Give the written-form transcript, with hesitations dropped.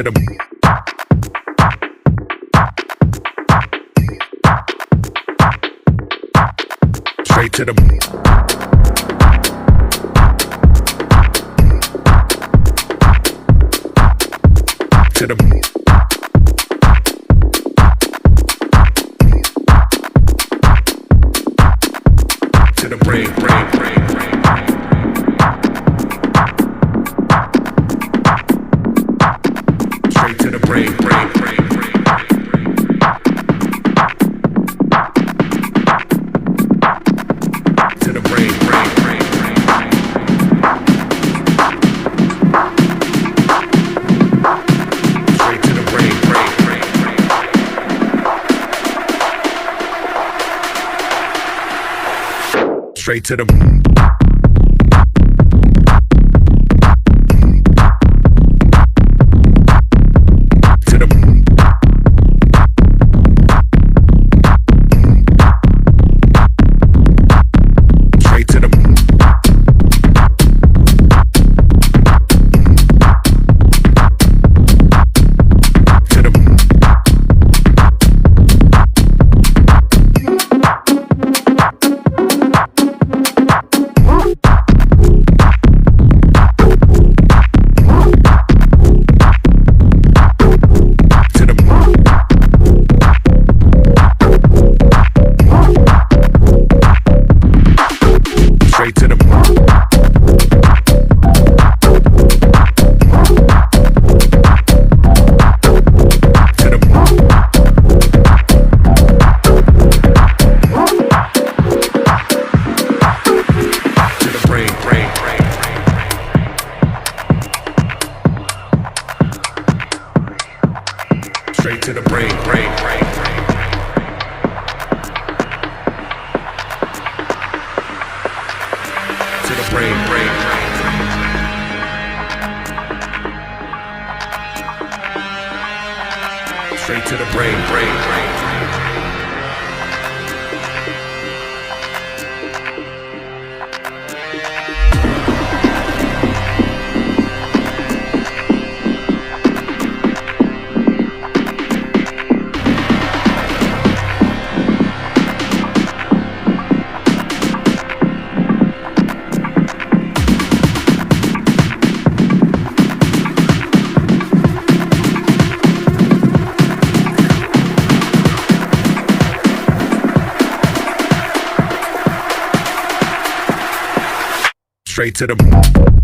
to the straight to the to the to the brain, brain, brain, brain. Straight to the brain, brain, brain, brain. To the brain, brain, brain, brain. Straight to the brain, brain, brain, brain. Straight to the straight to the brain, brain, brain, brain. To the brain, brain, brain, brain. Straight to the brain, brain, brain, brain. Straight to the